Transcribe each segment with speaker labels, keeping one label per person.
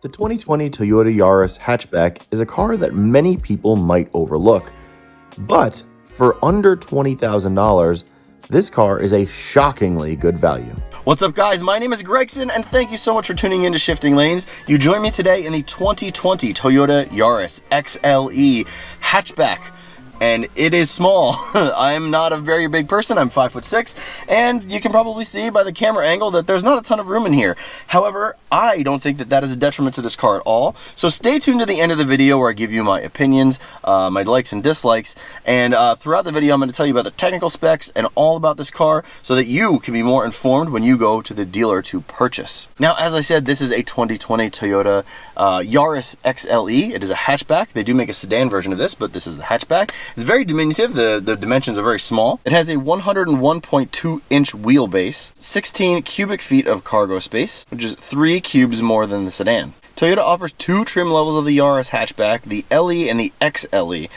Speaker 1: The 2020 Toyota Yaris Hatchback is a car that many people might overlook. But for under $20,000, this car is a shockingly good value.
Speaker 2: What's up, guys? My name is Gregson, and thank you so much for tuning in to Shifting Lanes. You join me today in the 2020 Toyota Yaris XLE Hatchback. And it is small. I'm not a very big person. I'm 5'6", and you can probably see by the camera angle that there's not a ton of room in here. However, I don't think that that is a detriment to this car at all. So stay tuned to the end of the video where I give you my opinions, my likes and dislikes, and throughout the video I'm going to tell you about the technical specs and all about this car so that you can be more informed when you go to the dealer to purchase. Now, as I said, this is a 2020 Toyota Yaris XLE. It is a hatchback. They do make a sedan version of this, but this is the hatchback. It's very diminutive. The dimensions are very small. It has a 101.2 inch wheelbase, 16 cubic feet of cargo space, which is 3 cubes more than the sedan. Toyota offers 2 trim levels of the Yaris hatchback, the LE and the XLE.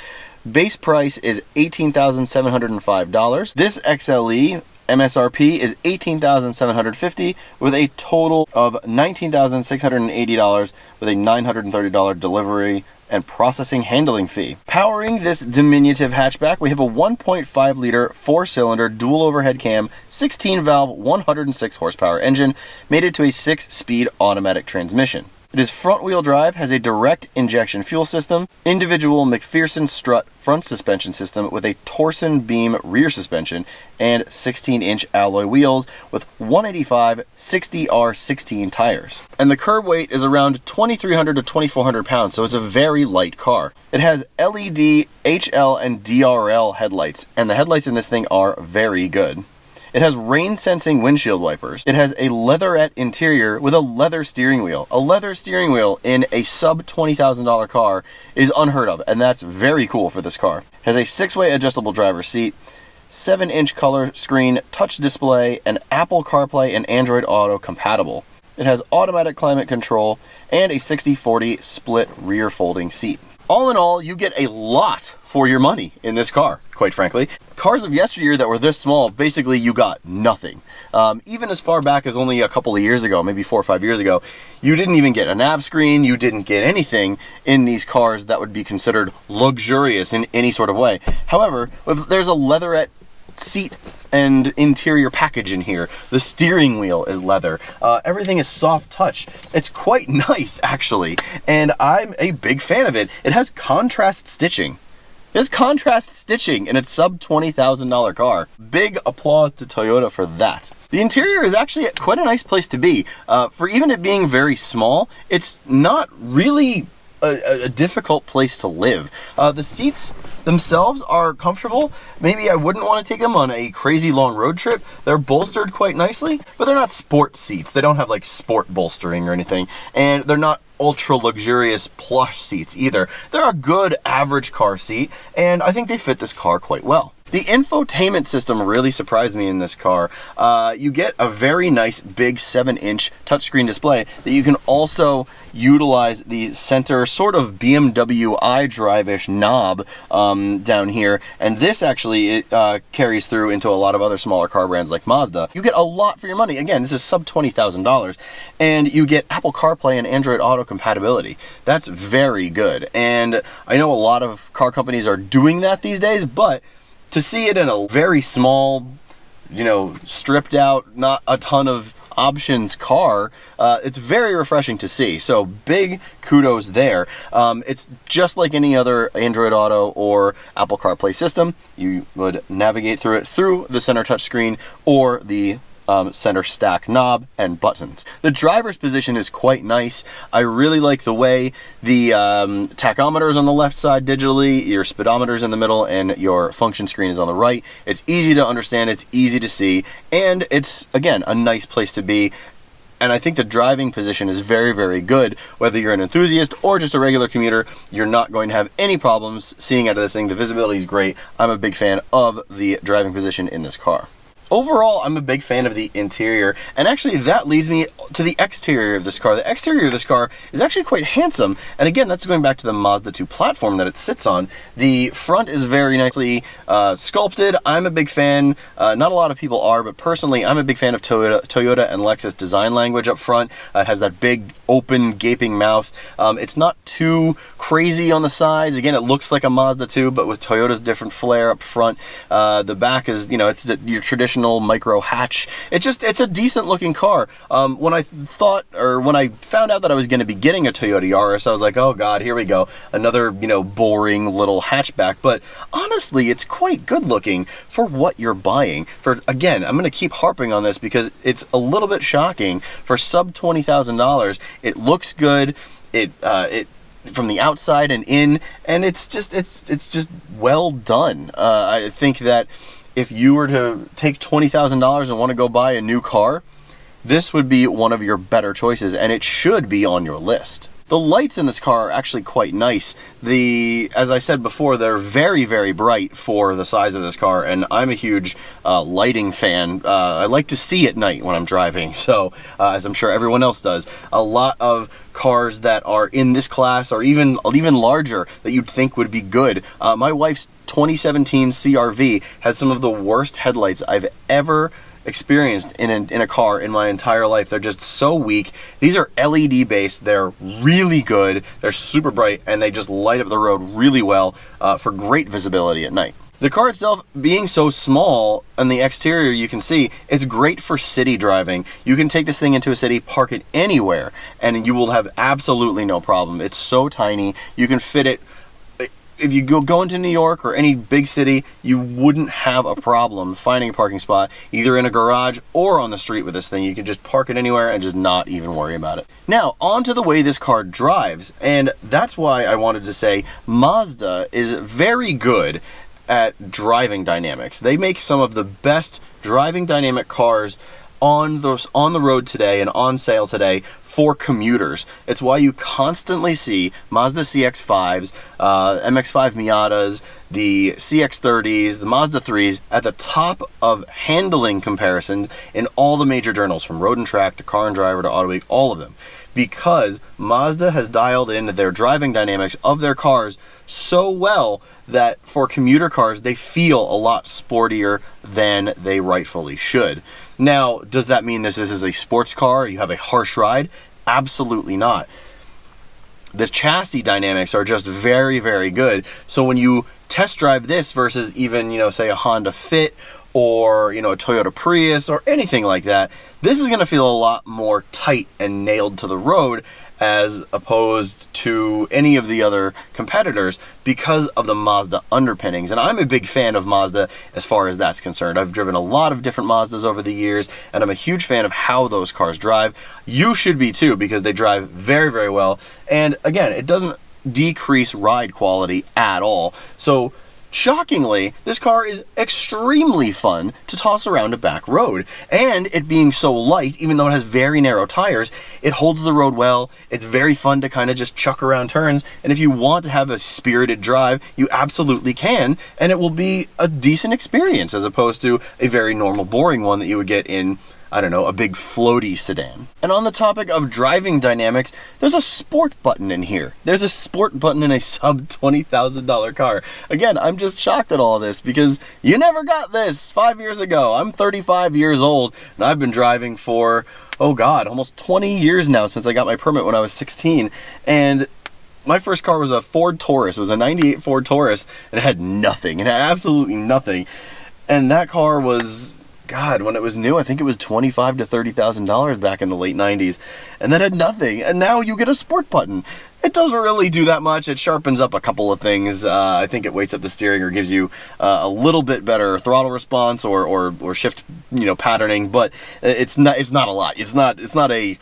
Speaker 2: Base price is $18,705. This XLE MSRP is $18,750 with a total of $19,680 with a $930 delivery and processing handling fee. Powering this diminutive hatchback, we have a 1.5 liter 4-cylinder dual overhead cam 16 valve 106 horsepower engine mated to a 6-speed automatic transmission. It is front wheel drive, has a direct injection fuel system, individual McPherson strut front suspension system with a torsion beam rear suspension, and 16-inch alloy wheels with 185 60R16 tires. And the curb weight is around 2,300 to 2,400 pounds, so it's a very light car. It has LED, HL, and DRL headlights, and the headlights in this thing are very good. It has rain-sensing windshield wipers. It has a leatherette interior with a leather steering wheel. A leather steering wheel in a sub-$20,000 car is unheard of, and that's very cool for this car. It has a 6-way adjustable driver's seat, 7-inch color screen, touch display, and Apple CarPlay and Android Auto compatible. It has automatic climate control and a 60/40 split rear folding seat. All in all, you get a lot for your money in this car, quite frankly. Cars of yesteryear that were this small, basically you got nothing. Even as far back as only a couple of years ago, maybe 4 or 5 years ago, you didn't even get a nav screen, you didn't get anything in these cars that would be considered luxurious in any sort of way. However, if there's a leatherette seat and interior package in here. The steering wheel is leather. Everything is soft touch. It's quite nice, actually, and I'm a big fan of it. It has contrast stitching. There's contrast stitching in its sub $20,000 car. Big applause to Toyota for that. The interior is actually quite a nice place to be. For even it being very small, it's not really a difficult place to live. The seats themselves are comfortable. Maybe I wouldn't want to take them on a crazy long road trip. They're bolstered quite nicely, but they're not sport seats. They don't have like sport bolstering or anything, and they're not ultra luxurious plush seats either. They're a good average car seat, and I think they fit this car quite well. The infotainment system really surprised me in this car. You get a very nice big 7-inch touchscreen display that you can also utilize the center sort of BMW iDrive-ish knob down here, and this actually carries through into a lot of other smaller car brands like Mazda. You get a lot for your money. Again, this is sub $20,000, and you get Apple CarPlay and Android Auto compatibility. That's very good, and I know a lot of car companies are doing that these days, but to see it in a very small, stripped out, not a ton of options car, it's very refreshing to see. So big kudos there. It's just like any other Android Auto or Apple CarPlay system. You would navigate through it through the center touchscreen or the center stack knob and buttons. The driver's position is quite nice. I really like the way the tachometer is on the left side digitally, your speedometer is in the middle, and your function screen is on the right. It's easy to understand, it's easy to see, and it's, again, a nice place to be. And I think the driving position is very, very good. Whether you're an enthusiast or just a regular commuter, you're not going to have any problems seeing out of this thing. The visibility is great. I'm a big fan of the driving position in this car. Overall, I'm a big fan of the interior, and actually that leads me to the exterior of this car. The exterior of this car is actually quite handsome, and again, that's going back to the Mazda 2 platform that it sits on. The front is very nicely sculpted. I'm a big fan. Not a lot of people are, but personally, I'm a big fan of Toyota and Lexus design language up front. It has that big, open, gaping mouth. It's not too crazy on the sides. Again, it looks like a Mazda 2, but with Toyota's different flair up front. The back is, it's your traditional micro hatch. It's a decent looking car. When I found out that I was going to be getting a Toyota Yaris, I was like, oh god, here we go, another boring little hatchback. But honestly, it's quite good looking for what you're buying. Again, I'm going to keep harping on this because it's a little bit shocking for sub $20,000. It looks good. It from the outside and in, and it's just well done. I think that if you were to take $20,000 and want to go buy a new car, this would be one of your better choices, and it should be on your list. The lights in this car are actually quite nice. As I said before, they're very, very bright for the size of this car, and I'm a huge lighting fan. I like to see at night when I'm driving, so as I'm sure everyone else does. A lot of cars that are in this class or even larger that you'd think would be good. My wife's 2017 CR-V has some of the worst headlights I've ever experienced in a car in my entire life. They're just so weak. These are LED based. They're really good. They're super bright, and they just light up the road really well for great visibility at night. The car itself being so small, on the exterior you can see, it's great for city driving. You can take this thing into a city, park it anywhere, and you will have absolutely no problem. It's so tiny. You can fit it. If you go into New York or any big city, you wouldn't have a problem finding a parking spot, either in a garage or on the street with this thing. You can just park it anywhere and just not even worry about it. Now, on to the way this car drives, and that's why I wanted to say Mazda is very good at driving dynamics. They make some of the best driving dynamic cars on the road today and on sale today for commuters. It's why you constantly see Mazda CX-5s, MX-5 Miatas, the CX-30s, the Mazda 3s at the top of handling comparisons in all the major journals, from Road and Track to Car and Driver to Auto Week, all of them. Because Mazda has dialed in their driving dynamics of their cars so well that for commuter cars, they feel a lot sportier than they rightfully should. Now, does that mean this is a sports car? You have a harsh ride? Absolutely not. The chassis dynamics are just very, very good. So when you test drive this versus even, say a Honda Fit or, a Toyota Prius or anything like that, this is going to feel a lot more tight and nailed to the road as opposed to any of the other competitors because of the Mazda underpinnings. And I'm a big fan of Mazda as far as that's concerned. I've driven a lot of different Mazdas over the years, and I'm a huge fan of how those cars drive. You should be too, because they drive very, very well. And again, it doesn't decrease ride quality at all. So shockingly, this car is extremely fun to toss around a back road. And it being so light, even though it has very narrow tires, it holds the road well. It's very fun to kind of just chuck around turns. And if you want to have a spirited drive, you absolutely can. And it will be a decent experience as opposed to a very normal, boring one that you would get in, I don't know, a big floaty sedan. And on the topic of driving dynamics, there's a sport button in here. There's a sport button in a sub $20,000 car. Again, I'm just shocked at all of this because you never got this 5 years ago. I'm 35 years old and I've been driving for, oh God, almost 20 years now since I got my permit when I was 16. And my first car was a Ford Taurus. It was a 98 Ford Taurus and it had nothing. It had absolutely nothing. And that car was, God, when it was new, I think it was $25,000 to $30,000 back in the late 90s. And that had nothing. And now you get a sport button. It doesn't really do that much. It sharpens up a couple of things. I think it weights up the steering or gives you a little bit better throttle response or shift, patterning. But it's not a lot. It's not a,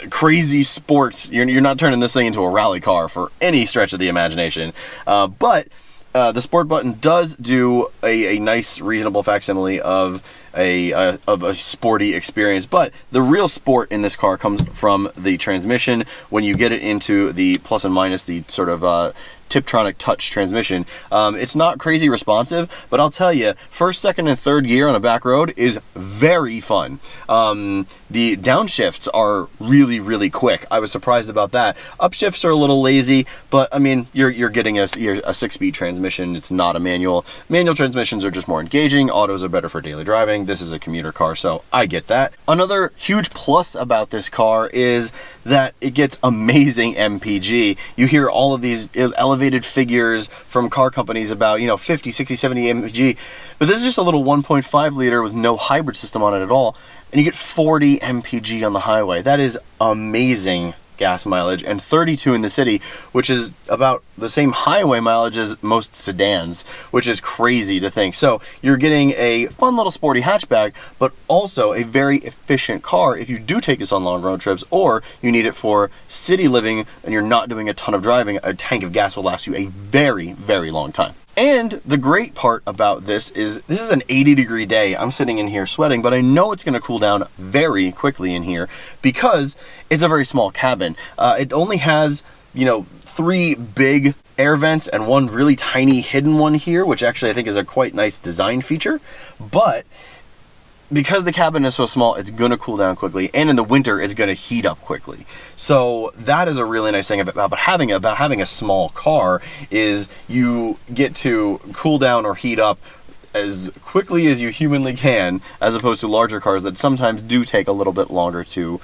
Speaker 2: crazy sport. You're not turning this thing into a rally car for any stretch of the imagination. But the sport button does do a nice, reasonable facsimile of a sporty experience, but the real sport in this car comes from the transmission. When you get it into the plus and minus, the sort of Tiptronic touch transmission. It's not crazy responsive, but I'll tell you, first, second, and third gear on a back road is very fun. The downshifts are really, really quick. I was surprised about that. Upshifts are a little lazy, but I mean, you're getting a 6-speed transmission. It's not a manual. Manual transmissions are just more engaging. Autos are better for daily driving. This is a commuter car, so I get that. Another huge plus about this car is that it gets amazing MPG. You hear all of these elevated figures from car companies about, 50, 60, 70 MPG, but this is just a little 1.5 liter with no hybrid system on it at all, and you get 40 MPG on the highway. That is amazing gas mileage, and 32 in the city, which is about the same highway mileage as most sedans, which is crazy to think. So you're getting a fun little sporty hatchback, but also a very efficient car if you do take this on long road trips, or you need it for city living and you're not doing a ton of driving. A tank of gas will last you a very, very long time. And the great part about this is an 80-degree day. I'm sitting in here sweating, but I know it's going to cool down very quickly in here because it's a very small cabin. It only has, 3 big air vents and 1 really tiny hidden one here, which actually I think is a quite nice design feature. But because the cabin is so small, it's going to cool down quickly, and in the winter, it's going to heat up quickly. So that is a really nice thing about having a small car, is you get to cool down or heat up as quickly as you humanly can, as opposed to larger cars that sometimes do take a little bit longer to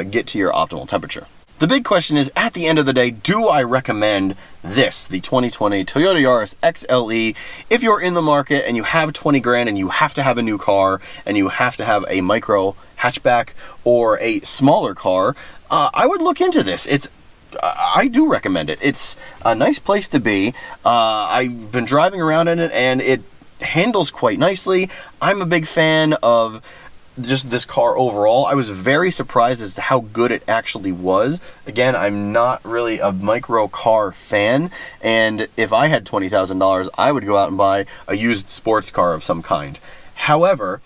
Speaker 2: get to your optimal temperature. The big question is, at the end of the day, do I recommend this, the 2020 Toyota Yaris XLE? If you're in the market and you have 20 grand and you have to have a new car and you have to have a micro hatchback or a smaller car, I would look into this. I do recommend it. It's a nice place to be. I've been driving around in it and it handles quite nicely. I'm a big fan of just this car overall. I was very surprised as to how good it actually was. Again, I'm not really a micro car fan, and if I had $20,000, I would go out and buy a used sports car of some kind. However,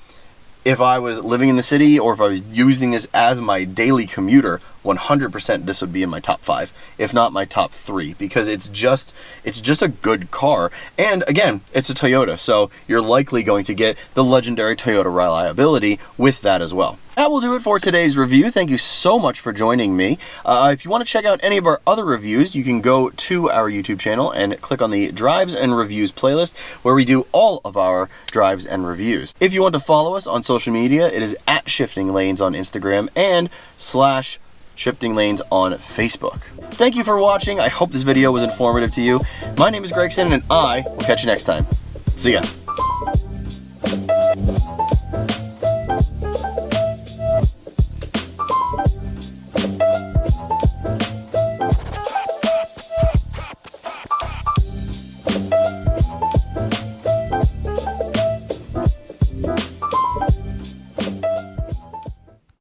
Speaker 2: if I was living in the city or if I was using this as my daily commuter, 100% this would be in my top 5, if not my top 3, because it's just a good car. And again, it's a Toyota, so you're likely going to get the legendary Toyota reliability with that as well. That will do it for today's review. Thank you so much for joining me. If you want to check out any of our other reviews, you can go to our YouTube channel and click on the Drives and Reviews playlist, where we do all of our drives and reviews. If you want to follow us on social media, it is at Shifting Lanes on Instagram and /Shifting Lanes on Facebook. Thank you for watching. I hope this video was informative to you. My name is Gregson, and I will catch you next time. See ya.